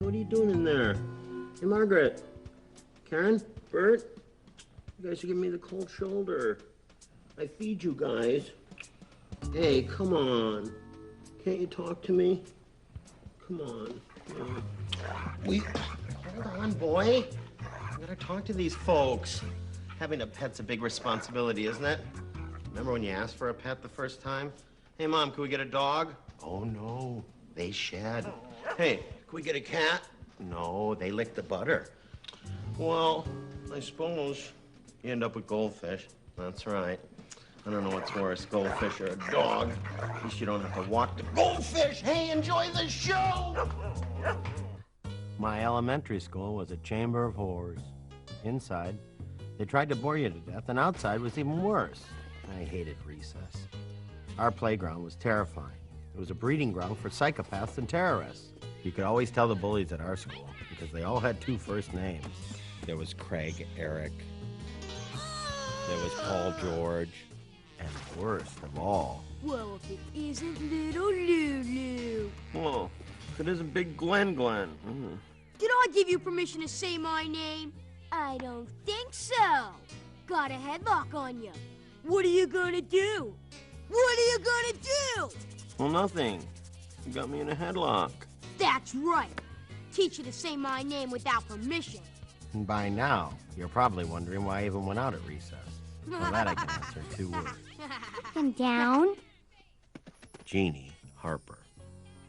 What are you doing in there? Hey, Margaret. Karen? Bert? You guys are giving me the cold shoulder. I feed you guys. Hey, come on. Can't you talk to me? Come on. Hold on, boy. I gotta talk to these folks. Having a pet's a big responsibility, isn't it? Remember when you asked for a pet the first time? Hey, Mom, can we get a dog? Oh, no. They shed. Hey, can we get a cat? No, they lick the butter. Well, I suppose you end up with goldfish. That's right. I don't know what's worse, goldfish or a dog. At least you don't have to walk the goldfish. Hey, enjoy the show! My elementary school was a chamber of horrors. Inside, they tried to bore you to death, and outside was even worse. I hated recess. Our playground was terrifying. It was a breeding ground for psychopaths and terrorists. You could always tell the bullies at our school because they all had two first names. There was Craig Eric. There was Paul George. And worst of all... Well, if it isn't little Lulu. Well, if it isn't Big Glenn. Did I give you permission to say my name? I don't think so. Got a headlock on you. What are you gonna do? What are you gonna do? Well, nothing. You got me in a headlock. That's right. Teach you to say my name without permission. And by now, you're probably wondering why I even went out at recess. Well, that I can answer in 2 words. Put him down. Jeannie Harper.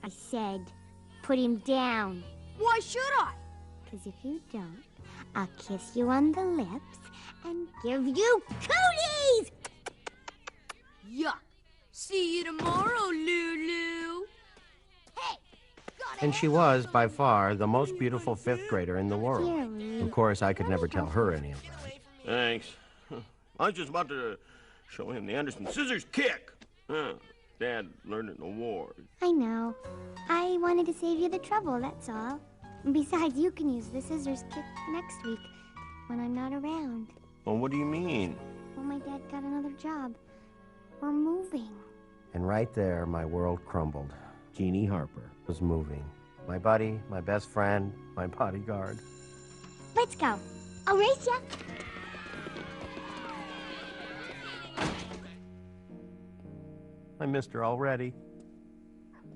I said, put him down. Why should I? Because if you don't, I'll kiss you on the lips and give you cooties! Yuck. See you tomorrow, Lulu. Hey! And she was, by far, the most beautiful 5th grader in the world. Dear. Of course, I could never tell her any of that. Thanks. I was just about to show him the Anderson scissors kick. Dad learned it in the war. I know. I wanted to save you the trouble, that's all. Besides, you can use the scissors kick next week when I'm not around. Well, what do you mean? Well, my dad got another job. We're moving. And right there, my world crumbled. Jeannie Harper was moving. My buddy, my best friend, my bodyguard. Let's go. I'll race ya. I missed her already.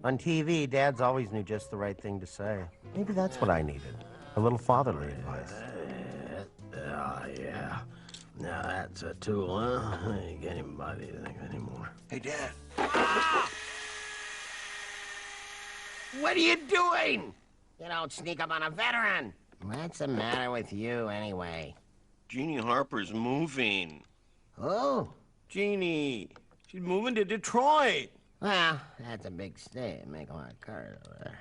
On TV, dads always knew just the right thing to say. Maybe that's what I needed. A little fatherly advice. Yeah. Now that's a tool, huh? I ain't got anybody to think anymore. Hey, Dad. Ah! What are you doing? You don't sneak up on a veteran. What's the matter with you, anyway? Jeannie Harper's moving. Who? Jeannie. She's moving to Detroit. Well, that's a big state. Make a lot of cars over there.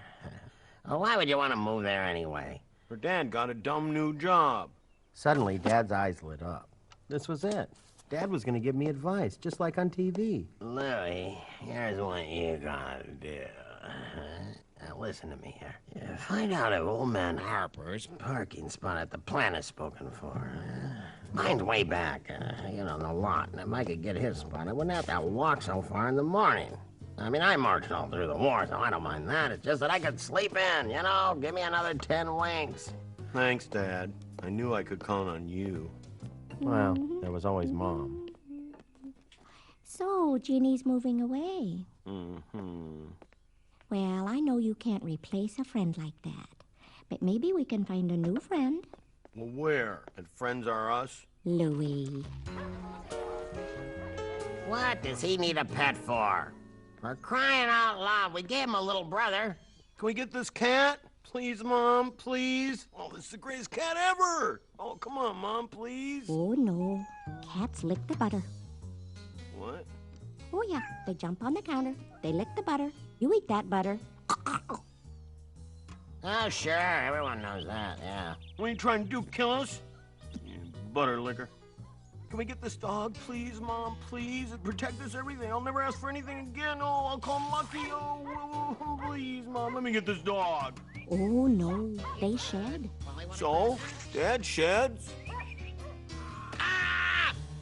Well, why would you want to move there anyway? Her dad got a dumb new job. Suddenly, Dad's eyes lit up. This was it. Dad was going to give me advice, just like on TV. Louie, here's what you gotta do. Now, listen to me here. You find out if old man Harper's parking spot at the plant is spoken for. Mine's way back, in the lot. And if I could get his spot, I wouldn't have to walk so far in the morning. I mean, I marched all through the war, so I don't mind that. It's just that I could sleep in, Give me another 10 winks. Thanks, Dad. I knew I could count on you. Well, there was always Mom. So, Jeannie's moving away. Mm-hmm. Well, I know you can't replace a friend like that. But maybe we can find a new friend. Well, where? At Friends Are Us? Louie. What does he need a pet for? For crying out loud, we gave him a little brother. Can we get this cat? Please, Mom, please. Oh, this is the greatest cat ever. Oh, come on, Mom, please. Oh, no. Cats lick the butter. What? Oh, yeah. They jump on the counter. They lick the butter. You eat that butter. Oh, sure. Everyone knows that, yeah. What are you trying to do, kill us? You butter licker. Can we get this dog, please, Mom, please? Protect us, everything. I'll never ask for anything again. Oh, I'll call him Lucky. Oh, please, Mom, let me get this dog. Oh, no. They shed. So? Dad sheds?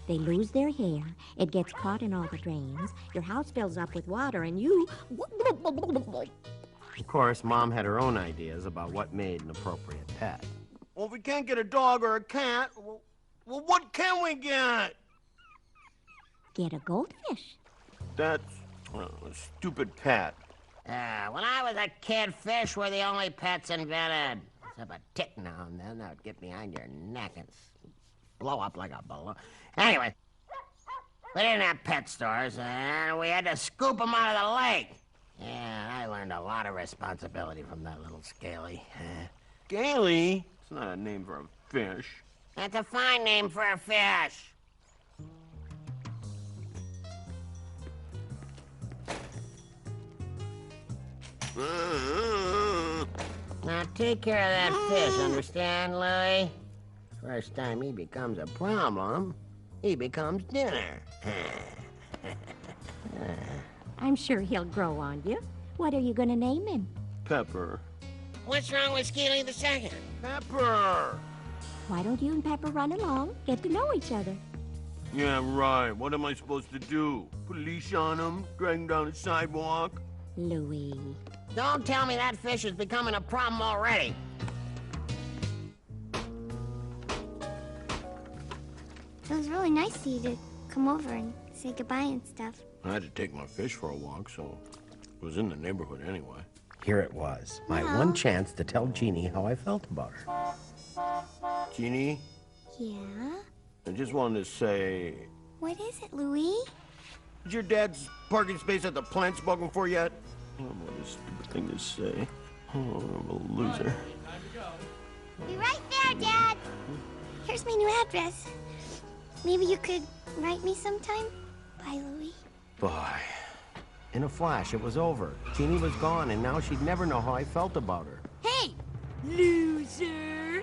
They lose their hair. It gets caught in all the drains. Your house fills up with water, and you... Of course, Mom had her own ideas about what made an appropriate pet. Well, if we can't get a dog or a cat, well, what can we get? Get a goldfish. That's a stupid pet. When I was a kid, fish were the only pets invented. Except a tick now and then that would get behind your neck and blow up like a balloon. Anyway, we didn't have pet stores, and we had to scoop them out of the lake. Yeah, I learned a lot of responsibility from that little Scaly. Scaly? It's not a name for a fish. That's a fine name for a fish. Now take care of that fish, understand, Louie? First time he becomes a problem, he becomes dinner. I'm sure he'll grow on you. What are you going to name him? Pepper. What's wrong with Scaly the Second? Pepper! Why don't you and Pepper run along, get to know each other? Yeah, right. What am I supposed to do? Put a leash on him? Drag him down the sidewalk? Louie. Don't tell me that fish is becoming a problem already. It was really nice of you to come over and say goodbye and stuff. I had to take my fish for a walk, so it was in the neighborhood anyway. Here it was, my one chance to tell Jeannie how I felt about her. Jeannie, Yeah? I just wanted to say, What is it, Louie? is your dad's parking space at the plant spoken for yet? Oh, what a stupid thing to say. Oh, I'm a loser. Be right there, Dad. Here's my new address. Maybe you could write me sometime? Bye, Louie. Bye. In a flash, it was over. Jeannie was gone, and now she'd never know how I felt about her. Hey, loser!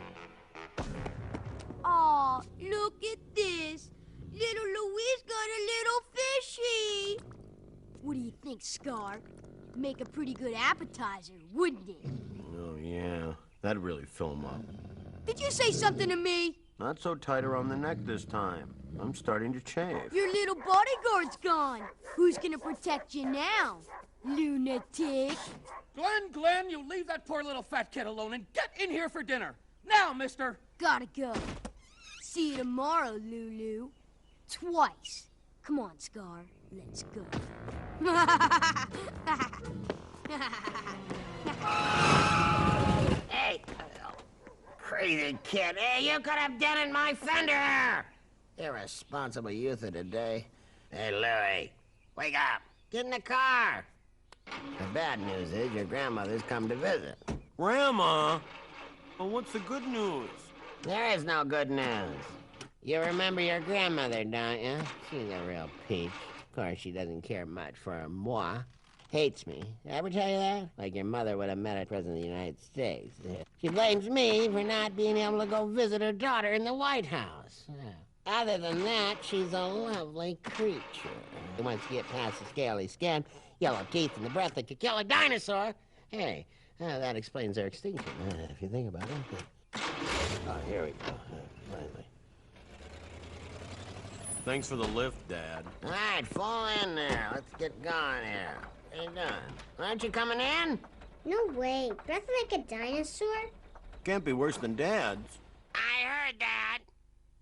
Aw, look at this. Little Louie's got a little fishy. What do you think, Scar? Make a pretty good appetizer, wouldn't it? Oh, yeah. That'd really fill him up. Did you say something to me? Not so tight around the neck this time. I'm starting to chafe. Your little bodyguard's gone. Who's gonna protect you now, lunatic? Glenn, you leave that poor little fat kid alone and get in here for dinner. Now, mister. Gotta go. See you tomorrow, Lulu. Twice. Come on, Scar. Let's go. Hey, crazy kid. Hey, you could have dented my fender. Irresponsible youth of today. Hey, Louie, wake up. Get in the car. The bad news is your grandmother's come to visit. Grandma? Well, what's the good news? There is no good news. You remember your grandmother, don't you? She's a real peach. Of course, she doesn't care much for moi. Hates me. Did I ever tell you that? Like your mother would have met a president of the United States. She blames me for not being able to go visit her daughter in the White House. Other than that, she's a lovely creature. Once you get past the scaly skin, yellow teeth, and the breath that could kill a dinosaur, hey, that explains their extinction, if you think about it. Oh, here we go. Finally. Thanks for the lift, Dad. All right, fall in there. Let's get going here. How you doing? Aren't you coming in? No way. Breath like a dinosaur? Can't be worse than Dad's. I heard that.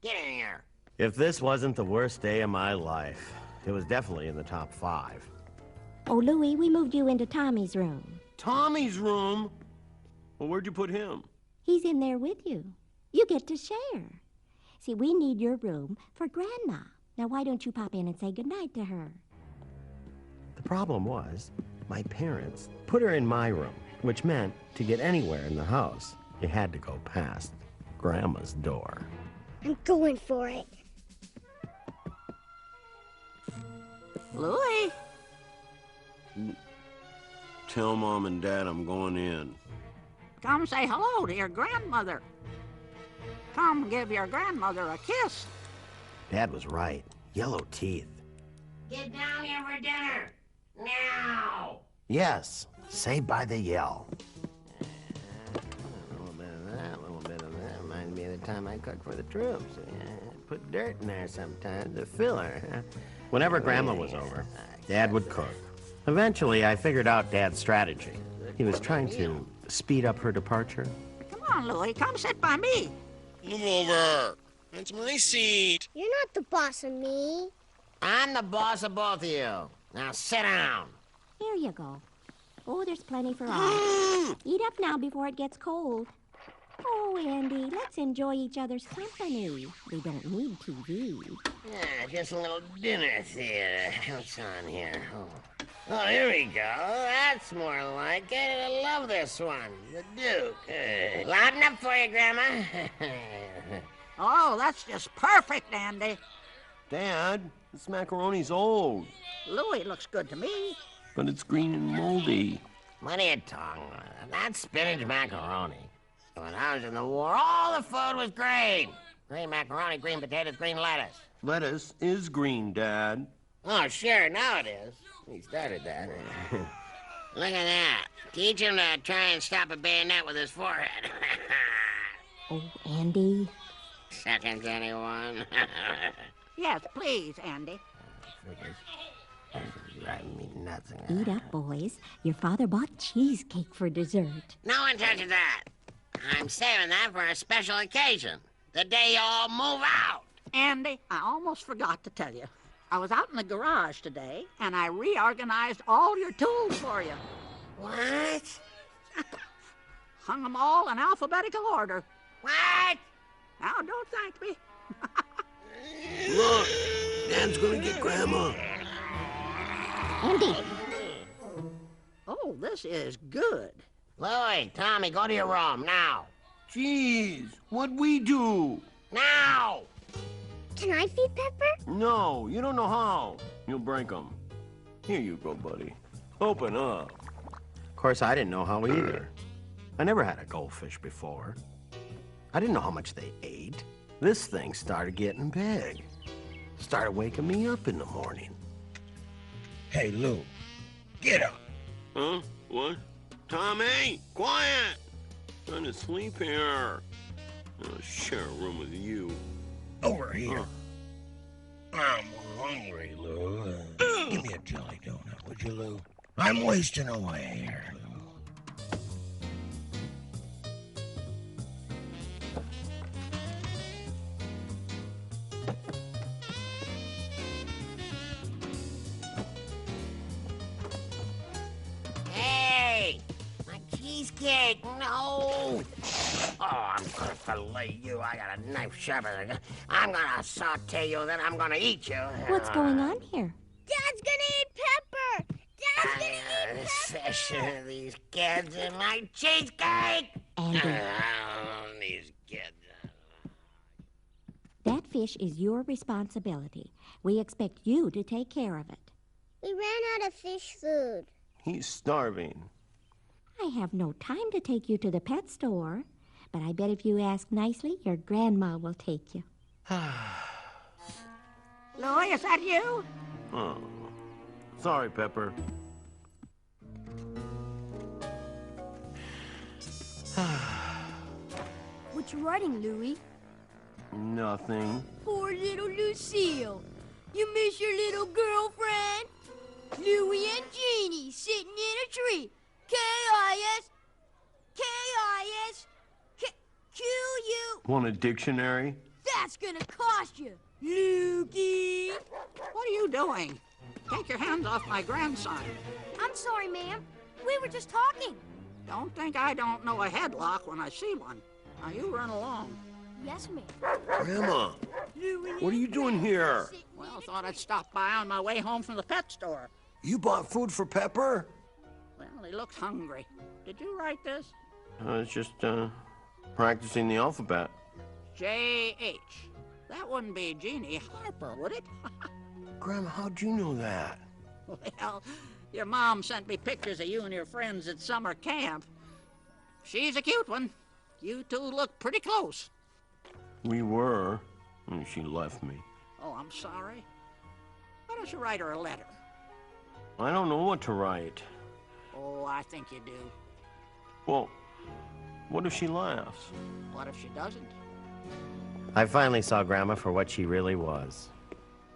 Get in here. If this wasn't the worst day of my life, it was definitely in the top 5. Oh, Louie, we moved you into Tommy's room. Tommy's room? Well, where'd you put him? He's in there with you. You get to share. See, we need your room for Grandma. Now, why don't you pop in and say goodnight to her? The problem was, my parents put her in my room, which meant to get anywhere in the house, you had to go past Grandma's door. I'm going for it. Louie? Tell Mom and Dad I'm going in. Come say hello to your grandmother. Come give your grandmother a kiss. Dad was right. Yellow teeth. Get down here for dinner. Now! Yes. Say by the yell. A little bit of that, a little bit of that. Reminds me of the time I cooked for the troops. Put dirt in there sometimes to fill her. Whenever Grandma was over, Dad would cook. Eventually, I figured out Dad's strategy. He was trying to speed up her departure. Come on, Louie, come sit by me. Move over. That's my seat. You're not the boss of me. I'm the boss of both of you. Now sit down. Here you go. Oh, there's plenty for all. Eat up now before it gets cold. Oh, Andy, let's enjoy each other's company. We don't need TV. Yeah, just a little dinner theater. What's on here? Oh, here we go. That's more like it. I love this one. The Duke. Loud enough for you, Grandma? Oh, that's just perfect, Andy. Dad, this macaroni's old, Louie looks good to me. but it's green and moldy. What are you talking about? That's spinach macaroni. When I was in the war, all the food was green. Green macaroni, green potatoes, green lettuce. Lettuce is green, Dad. Oh, sure, now it is. He started that. Look at that. Teach him to try and stop a bayonet with his forehead. Oh, Andy. Seconds, anyone? Yes, please, Andy. Driving me nuts. Eat up, boys. Your father bought cheesecake for dessert. No one touches that. I'm saving that for a special occasion. The day you all move out. Andy, I almost forgot to tell you. I was out in the garage today, and I reorganized all your tools for you. What? Hung them all in alphabetical order. What? Now, don't thank me. Look, Dad's gonna get Grandma. Andy! Oh, this is good. Louie, Tommy, go to your room, now. Jeez, what'd we do? Now! Can I feed Pepper? No, you don't know how. You'll break them. Here you go, buddy. Open up. Of course, I didn't know how either. I never had a goldfish before. I didn't know how much they ate. This thing started getting big. Started waking me up in the morning. Hey, Lou, get up. Huh? What? Tommy, quiet! Trying to sleep here. I'll share a room with you. Over here. I'm hungry, Lou. Give me a jelly donut, would you, Lou? I'm wasting away here, Lou. Hey! My cheesecake, no! Oh, I'm gonna fillet you. I got a knife sharper than that. I'm gonna saute you, then I'm gonna eat you. What's going on here? Dad's gonna eat Pepper! Dad's gonna eat This Pepper! fish, these kids, and my cheesecake! Andy, These kids. that fish is your responsibility. We expect you to take care of it. We ran out of fish food. He's starving. I have no time to take you to the pet store, but I bet if you ask nicely, your grandma will take you. Louie, is that you? Oh. Sorry, Pepper. What you writing, Louie? Nothing. Poor little Lucille. You miss your little girlfriend? Louie and Jeannie sitting in a tree. K-I-S, K-I-S, Q-U. Want a dictionary? That's gonna cost you, Lukey. What are you doing? Take your hands off my grandson. I'm sorry, ma'am. We were just talking. Don't think I don't know a headlock when I see one. Now, you run along. Yes, ma'am. Grandma, Louie what are you doing here? Well, thought I'd stop by on my way home from the pet store. You bought food for Pepper? Well, he looks hungry. Did you write this? I was just, practicing the alphabet. J-H. That wouldn't be Jeannie Harper, would it? Grandma, how'd you know that? Well, your mom sent me pictures of you and your friends at summer camp. She's a cute one. You two look pretty close. We were, and she left me. Oh, I'm sorry. Why don't you write her a letter? I don't know what to write. Oh, I think you do. Well, what if she laughs? What if she doesn't? I finally saw Grandma for what she really was.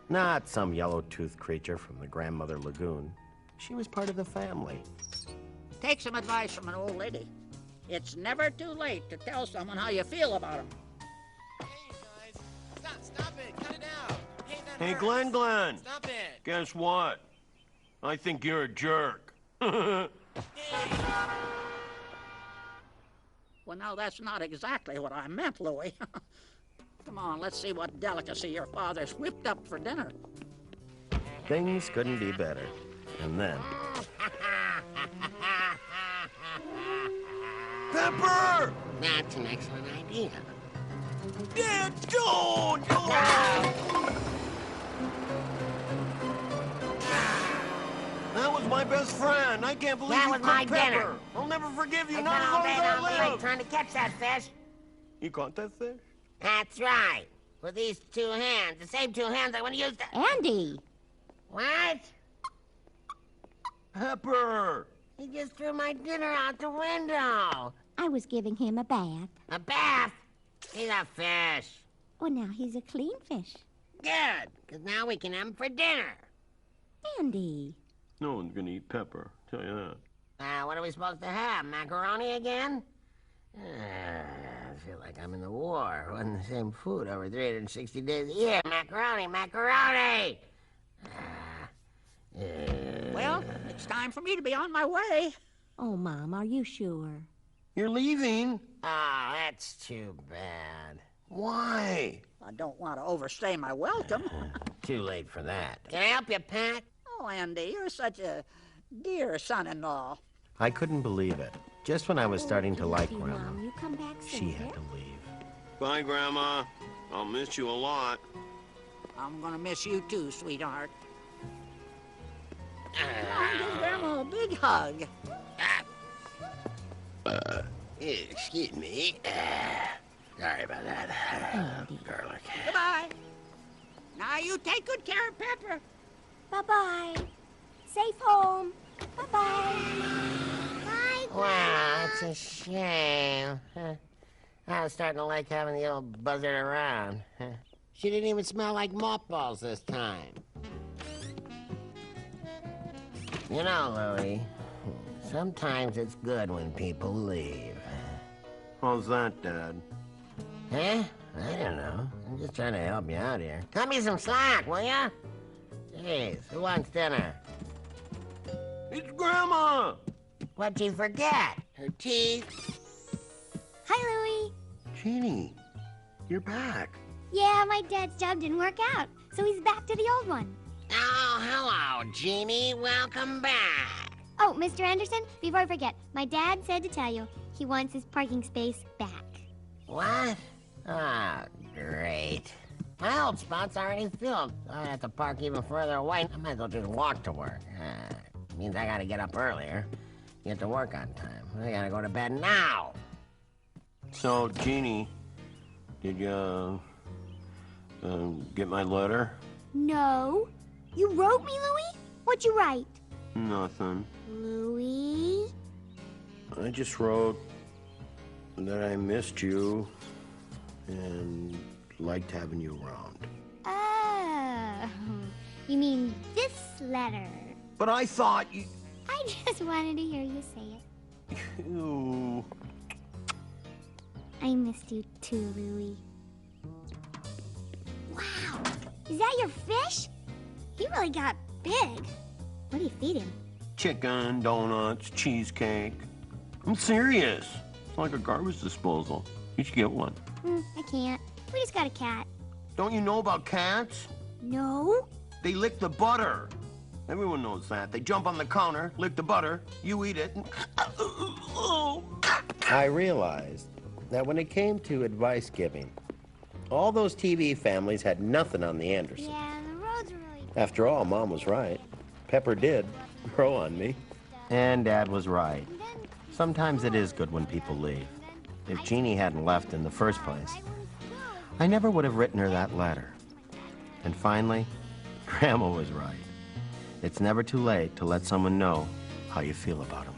Not some yellow-toothed creature from the Grandmother Lagoon. She was part of the family. take some advice from an old lady. It's never too late to tell someone how you feel about them. Hey, guys. Stop it. Cut it out. Hey, that Hey, hurts. Glenn. Stop it. Guess what? I think you're a jerk. Well, now, that's not exactly what I meant, Louie. Come on, let's see what delicacy your father's whipped up for dinner. Things couldn't be better. And then... Pepper! That's an excellent idea. Dad, don't! That was my best friend. I can't believe That you was my cooked Pepper. dinner. I'll never forgive you, I not as spent all long day as I down the lake live. trying to catch that fish. You caught that fish? That's right. With these two hands. The same two hands I want to use to... Andy! What? Pepper! He just threw my dinner out the window. I was giving him a bath. A bath? He's a fish. Well, now he's a clean fish. Good, because now we can have him for dinner. Andy. No one's gonna eat Pepper, tell you that. What are we supposed to have? Macaroni again? I feel like I'm in the war, wanting the same food over 360 days a year. Macaroni, macaroni! Well, it's time for me to be on my way. Oh, Mom, are you sure? You're leaving? Oh, that's too bad. Why? I don't want to overstay my welcome. Too late for that. Can I help you, Pat? Oh, Andy, you're such a dear son-in-law. I couldn't believe it. Just when I was starting to like Love you, Grandma, Mom. You come back soon, she had okay? to leave. Bye, Grandma. I'll miss you a lot. I'm gonna miss you too, sweetheart. Come on, give Grandma a big hug. Excuse me. Sorry about that. Garlic. Goodbye. Now you take good care of Pepper. Bye-bye. Safe home. Bye-bye. Bye. Wow, it's a shame. I was starting to like having the old buzzard around. She didn't even smell like mothballs this time. You know, Louie, sometimes it's good when people leave. How's that, Dad? Huh? I don't know. I'm just trying to help you out here. Cut me some slack, will ya? Jeez, who wants dinner? It's Grandma! What'd she forget? Her teeth? Hi, Louie. Jeannie, you're back. Yeah, my dad's job didn't work out, so he's back to the old one. Oh, hello, Jeannie. Welcome back. Oh, Mr. Anderson, before I forget, my dad said to tell you he wants his parking space back. What? Oh, great. My old spot's already filled. I have to park even further away. I might as well just walk to work. Means I gotta get up earlier, get to work on time. I gotta go to bed now. So, Jeannie, did you, get my letter? No. You wrote me, Louie? What'd you write? Nothing. Louie? I just wrote that I missed you and liked having you around. Oh. You mean this letter? But I thought you... I just wanted to hear you say it. Ew. I missed you too, Louie. Wow. Is that your fish? He really got big. What do you feed him? Chicken, donuts, cheesecake. I'm serious. It's like a garbage disposal. You should get one. I can't. We just got a cat. Don't you know about cats? No? They lick the butter. Everyone knows that. They jump on the counter, lick the butter, you eat it, and... I realized that when it came to advice giving, all those TV families had nothing on the Andersons. Yeah, the roads are really... After all, Mom was right. Pepper did grow on me. And Dad was right. Sometimes it is good when people leave. If Jeannie hadn't left in the first place, I never would have written her that letter. And finally, Grandma was right. It's never too late to let someone know how you feel about them.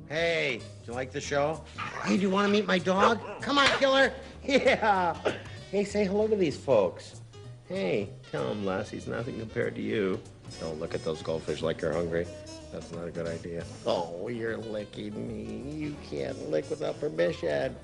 Hey, do you like the show? Hey, do you want to meet my dog? Come on, killer. Yeah. Hey, say hello to these folks. Hey, tell them Les he's nothing compared to you. Don't look at those goldfish like you're hungry. That's not a good idea. Oh, you're licking me. You can't lick without permission.